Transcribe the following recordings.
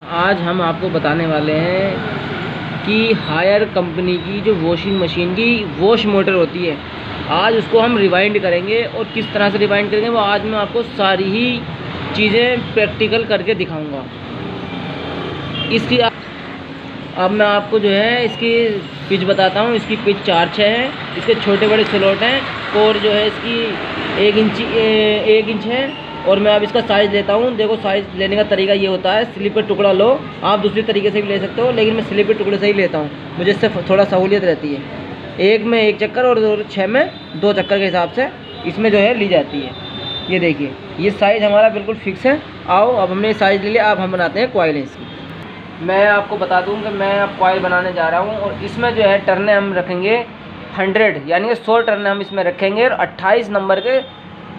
आज हम आपको बताने वाले हैं कि हायर कंपनी की जो वॉशिंग मशीन की वॉश मोटर होती है, आज उसको हम रिवाइंड करेंगे। और किस तरह से रिवाइंड करेंगे वो आज मैं आपको सारी ही चीज़ें प्रैक्टिकल करके दिखाऊंगा। इसकी अब मैं आपको जो है इसकी पिच बताता हूँ। इसकी पिच 4/6 है, इसके छोटे बड़े स्लॉट हैं और जो है इसकी 1 इंच है। और मैं अब इसका साइज़ लेता हूँ। देखो, साइज़ लेने का तरीका ये होता है, स्लिप पे टुकड़ा लो। आप दूसरी तरीके से भी ले सकते हो, लेकिन मैं स्लिप पे टुकड़े से ही लेता हूँ, मुझे इससे थोड़ा सहूलियत रहती है। 1 में 1 चक्कर और 6 में 2 चक्कर के हिसाब से इसमें जो है ली जाती है। ये देखिए, ये साइज़ हमारा बिल्कुल फिक्स है। आओ, अब हमने साइज़ ले लिया, अब हम बनाते हैं कॉइलें इसकी। मैं आपको बता दूं कि मैं अब कॉइल बनाने जा रहा हूं और इसमें जो है टर्ने हम रखेंगे 100, यानी कि 100 टर्ने हम इसमें रखेंगे और 28 नंबर के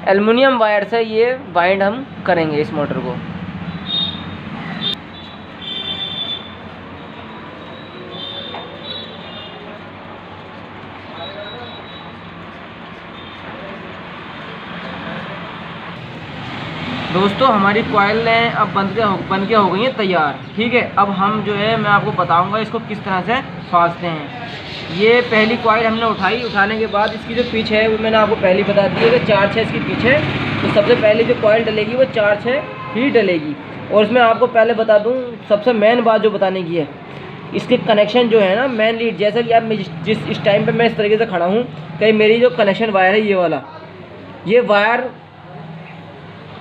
एल्युमिनियम वायर से ये बाइंड हम करेंगे इस मोटर को। दोस्तों, हमारी कॉइलें अब बन के हो गई हैं तैयार। ठीक है, अब हम जो है मैं आपको बताऊंगा इसको किस तरह से फाँसते हैं। ये पहली कॉइल हमने उठाने के बाद इसकी जो पिच है वो मैंने आपको पहले बता दी है कि 4/6 इसकी पिच है। तो सबसे पहले जो कॉइल डलेगी वो 4/6 ही डलेगी। और उसमें आपको पहले बता दूँ, सबसे मेन बात जो बताने की है, इसके कनेक्शन जो है ना, मेन लीड, जैसा कि आप जिस इस टाइम पर मैं इस तरीके से खड़ा हूँ, कहीं मेरी जो कनेक्शन वायर है ये वाला, ये वायर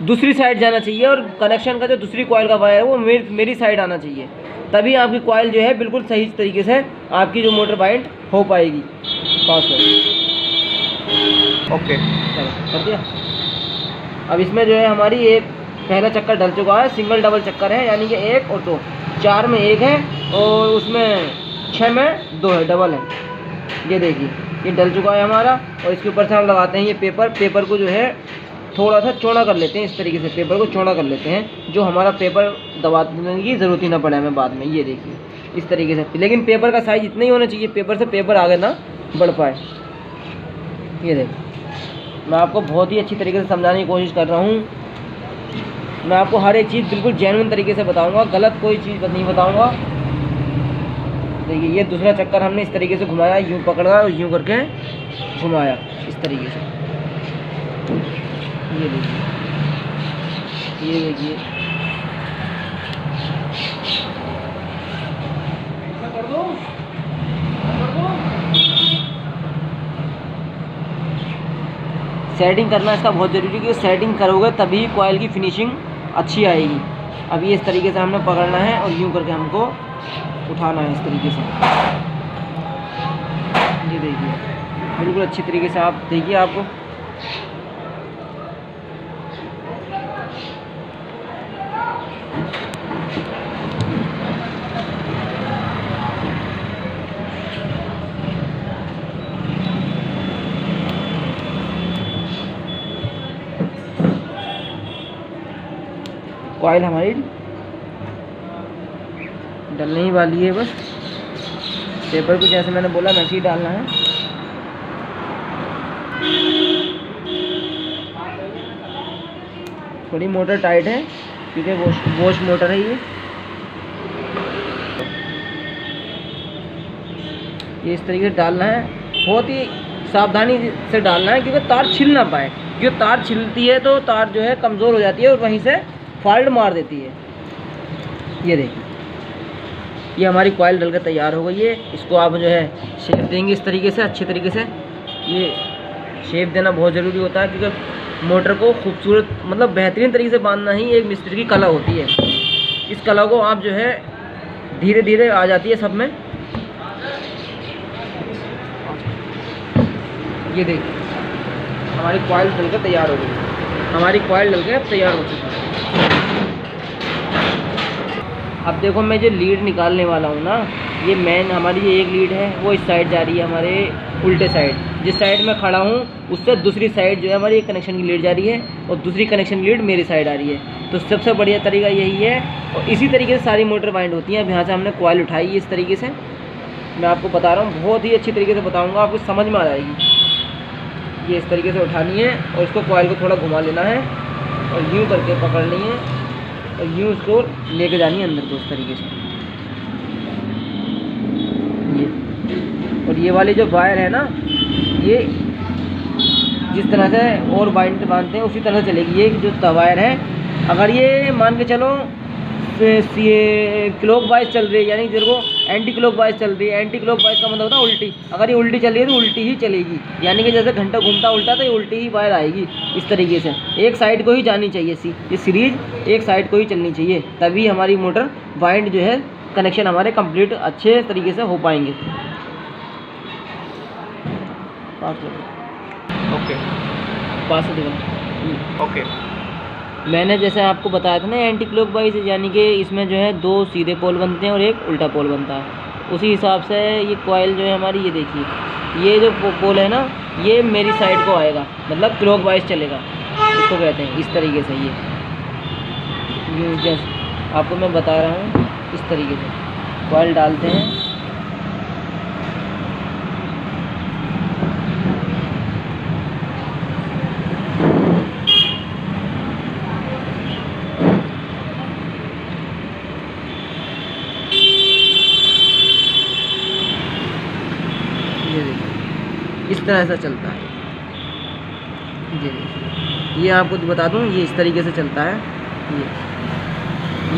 दूसरी साइड जाना चाहिए और कनेक्शन का जो दूसरी कॉइल का वायर है वो मेरी साइड आना चाहिए। तभी आपकी कॉइल जो है बिल्कुल सही तरीके से आपकी जो मोटर बाइंड हो पाएगी। पास हो, ओके, चलो कर दिया। अब इसमें जो है हमारी एक पहला चक्कर डल चुका है, सिंगल डबल चक्कर है, यानी कि 1 और 2, 4 में 1 है और उसमें 6 में 2 है, डबल है। ये देखिए, ये डल चुका है हमारा। और इसके ऊपर से हम लगाते हैं ये पेपर को जो है थोड़ा सा चौड़ा कर लेते हैं। इस तरीके से पेपर को चौड़ा कर लेते हैं, जो हमारा पेपर दबाने की ज़रूरत ही ना पड़े हमें बाद में। ये देखिए, इस तरीके से। लेकिन पेपर का साइज़ इतना ही होना चाहिए, पेपर से पेपर आगे ना बढ़ पाए। ये देखिए, मैं आपको बहुत ही अच्छी तरीके से समझाने की कोशिश कर रहा हूँ। मैं आपको हर एक चीज़ बिल्कुल जेन्युइन तरीके से बताऊँगा, गलत कोई चीज़ नहीं बताऊँगा। देखिए, ये दूसरा चक्कर हमने इस तरीके से घुमाया, यूँ पकड़ा और यूँ करके घुमाया इस तरीके से। ये देखिए, ये देखिए, सेटिंग करना इसका बहुत ज़रूरी है, क्योंकि सेटिंग करोगे तभी कॉइल की फिनिशिंग अच्छी आएगी। अब ये इस तरीके से हमने पकड़ना है और यूँ करके हमको उठाना है इस तरीके से। ये देखिए, बिल्कुल अच्छी तरीके से आप देखिए। आपको कॉइल हमारी डलने ही वाली है, बस पेपर को जैसे मैंने बोला वैसे ही डालना है। थोड़ी मोटर टाइट है क्योंकि वॉश मोटर है ये इस तरीके से डालना है। बहुत ही सावधानी से डालना है, क्योंकि तार छिल ना पाए। जो तार छिलती है तो तार जो है कमज़ोर हो जाती है और वहीं से फॉल्ट मार देती है। ये देखिए, ये हमारी कॉइल डल कर तैयार हो गई है। इसको आप जो है शेप देंगे इस तरीके से, अच्छे तरीके से। ये शेप देना बहुत ज़रूरी होता है, क्योंकि मोटर को खूबसूरत, मतलब बेहतरीन तरीके से बांधना ही एक मिस्त्री की कला होती है। इस कला को आप जो है धीरे धीरे आ जाती है सब में। ये देखिए, हमारी कॉइल डल कर तैयार हो गई। हमारी कॉइल डल कर तैयार हो चुकी है। अब देखो, मैं जो लीड निकालने वाला हूँ ना, ये मेन हमारी ये एक लीड है, वो इस साइड जा रही है हमारे उल्टे साइड। जिस साइड में खड़ा हूँ उससे दूसरी साइड जो है हमारी एक कनेक्शन की लीड जा रही है और दूसरी कनेक्शन लीड मेरी साइड आ रही है। तो सबसे बढ़िया तरीका यही है, और इसी तरीके से सारी मोटर बाइंड होती हैं। अब यहाँ से हमने कॉइल उठाई है इस तरीके से। मैं आपको बता रहा हूँ, बहुत ही अच्छी तरीके से बताऊँगा, आपको समझ में आ जाएगी। ये इस तरीके से उठानी है और इसको कॉइल को थोड़ा घुमा लेना है और यूँ करके पकड़नी है और यूँ उसको लेके जानी है अंदर को इस तरीके से। ये और ये वाली जो वायर है ना, ये जिस तरह से और बांधते हैं उसी तरह से चलेगी। ये जो वायर है, अगर ये मान के चलो क्लॉक वाइज चल रही है, यानी इधर को एंटी क्लॉक वाइज चल रही है। एंटी क्लॉक वाइज का मतलब होता है उल्टी। अगर ये उल्टी चल रही है तो उल्टी ही चलेगी, यानी कि जैसे घंटा घूमता उल्टा तो ये उल्टी ही वायर आएगी इस तरीके से। एक साइड को ही जानी चाहिए, ये सीरीज एक साइड को ही चलनी चाहिए, तभी हमारी मोटर वाइंड जो है कनेक्शन हमारे कंप्लीट अच्छे तरीके से हो पाएंगे। ओके, पास से देखो। ओके, मैंने जैसे आपको बताया था ना एंटी क्लॉक वाइज, यानी कि इसमें जो है 2 सीधे पोल बनते हैं और एक उल्टा पोल बनता है। उसी हिसाब से ये कॉइल जो है हमारी, ये देखिए, ये जो पोल है ना, ये मेरी साइड को आएगा, मतलब क्लॉक वाइज चलेगा, इसको कहते हैं इस तरीके से। ये जैसे आपको मैं बता रहा हूँ, इस तरीके से कॉइल डालते हैं। इस तरह से चलता है। जी, ये आपको बता दूं, ये इस तरीके से चलता है।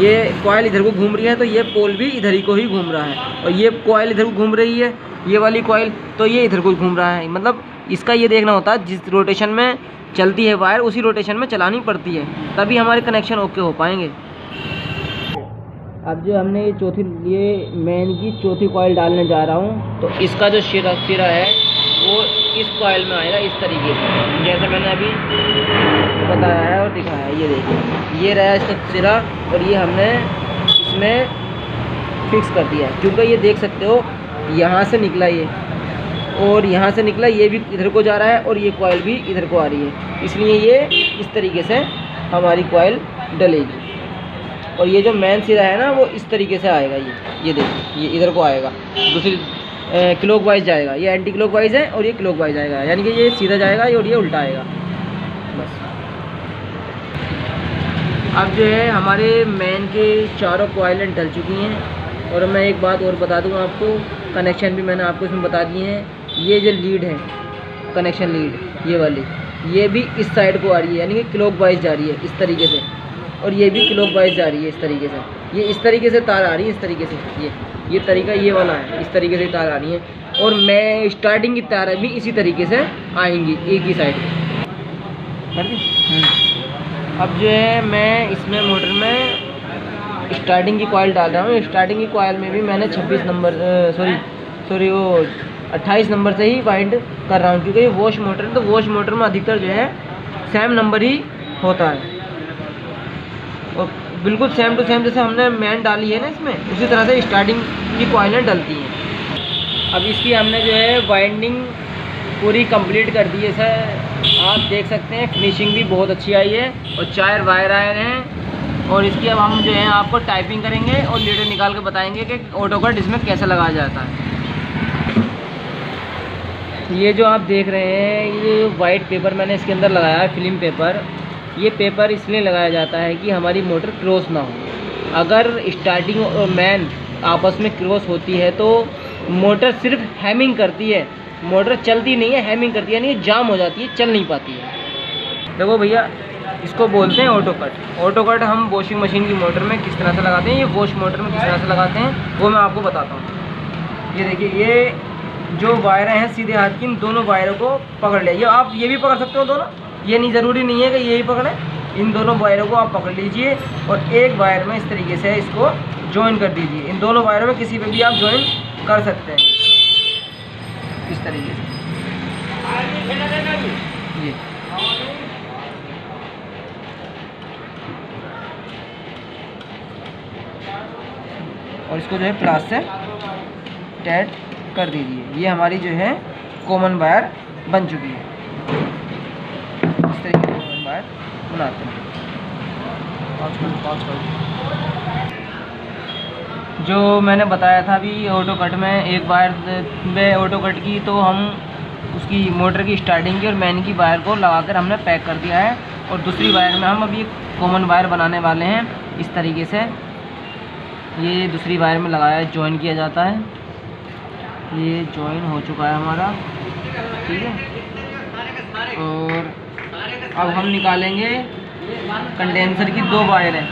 ये कॉइल इधर को घूम रही है तो ये पोल भी इधर ही को ही घूम रहा है, और ये कॉइल इधर को घूम रही है, ये वाली कॉइल, तो ये इधर को घूम रहा है। मतलब इसका ये देखना होता है, जिस रोटेशन में चलती है वायर उसी रोटेशन में चलानी पड़ती है, तभी हमारे कनेक्शन ओके हो पाएंगे। अब जो हमने ये मेन की चौथी कॉइल डालने जा रहा हूँ, तो इसका जो सिरा है वो इस कॉइल में आएगा इस तरीके से, जैसे मैंने अभी बताया है और दिखाया है। ये देखिए, ये रहा इसका सिरा, और ये हमने इसमें फिक्स कर दिया है, क्योंकि ये देख सकते हो यहाँ से निकला ये, और यहाँ से निकला, ये भी इधर को जा रहा है, और ये कॉइल भी इधर को आ रही है, इसलिए ये इस तरीके से हमारी कॉइल डलेगी। और ये जो मेन सिरा है ना, वो इस तरीके से आएगा। ये देखिए, ये इधर को आएगा, दूसरी क्लॉक वाइज जाएगा। ये एंटी क्लॉक वाइज है और ये क्लॉक वाइज आएगा, यानी कि ये सीधा जाएगा और ये उल्टा आएगा। बस अब जो है हमारे मेन के चारों कॉइलें डल चुकी हैं। और मैं एक बात और बता दूं आपको, कनेक्शन भी मैंने आपको इसमें बता दिए हैं। ये जो लीड है, कनेक्शन लीड, ये वाली, ये भी इस साइड को आ रही है, यानी कि क्लॉक वाइज जा रही है इस तरीके से, और ये भी क्लॉक वाइज जा रही है इस तरीके से। ये इस तरीके से तार आ रही है, इस तरीके से। ये तरीका ये वाला है, इस तरीके से तार आ रही है, और मैं स्टार्टिंग की तार भी इसी तरीके से आएंगी एक ही साइड कर दी। अब जो है मैं इसमें मोटर में स्टार्टिंग की कॉइल डाल रहा हूँ। स्टार्टिंग की कॉइल में भी मैंने 26 नंबर वो 28 नंबर से ही वाइंड कर रहा हूँ, क्योंकि ये वॉश मोटर है, तो वॉश मोटर में अधिकतर जो है सेम नंबर ही होता है, और बिल्कुल सेम टू सेम जैसे हमने मेन डाली है ना इसमें, उसी तरह से स्टार्टिंग की कॉइलें डलती हैं। अब इसकी हमने जो है वाइंडिंग पूरी कंप्लीट कर दी है सर, आप देख सकते हैं फिनिशिंग भी बहुत अच्छी आई है, और 4 वायर आए हैं। और इसकी अब हम जो है आपको टाइपिंग करेंगे और लीडर निकाल के बताएंगे कि ऑटो कट इसमें कैसे लगाया जाता है। ये जो आप देख रहे हैं, ये वाइट पेपर मैंने इसके अंदर लगाया है, फिल्म पेपर। ये पेपर इसलिए लगाया जाता है कि हमारी मोटर क्रॉस ना हो। अगर स्टार्टिंग और मेन आपस में क्रॉस होती है तो मोटर सिर्फ हैमिंग करती है, मोटर चलती नहीं है, हैमिंग करती है, यानी जाम हो जाती है, चल नहीं पाती है। देखो भैया, इसको बोलते हैं ऑटो कट। ऑटो कट हम वॉशिंग मशीन की मोटर में किस तरह से लगाते हैं, ये वॉश मोटर में किस तरह से लगाते हैं, वो मैं आपको बताता हूँ। ये देखिए, ये जो वायरें हैं सीधे हाथ की, इन दोनों वायरों को पकड़ लिया। ये आप ये भी पकड़ सकते हो दोनों, ये नहीं ज़रूरी नहीं है कि यही पकड़ें, इन दोनों वायरों को आप पकड़ लीजिए और एक वायर में इस तरीके से इसको ज्वाइन कर दीजिए। इन दोनों वायरों में किसी पे भी आप ज्वाइन कर सकते हैं इस तरीके से। ये और इसको जो है प्लास से टाइट कर दीजिए। ये हमारी जो है कॉमन वायर बन चुकी है। इस तरीके से कॉमन वायर बनाते हैं। जो मैंने बताया था अभी ऑटो कट में, एक वायर में ऑटो कट की, तो हम उसकी मोटर की स्टार्टिंग की और मैन की वायर को लगाकर हमने पैक कर दिया है। और दूसरी वायर में हम अभी कॉमन वायर बनाने वाले हैं। इस तरीके से ये दूसरी वायर में लगाया जॉइन किया जाता है। ये जॉइन हो चुका है हमारा, ठीक है। और अब हम निकालेंगे कंडेंसर की 2 वायरें।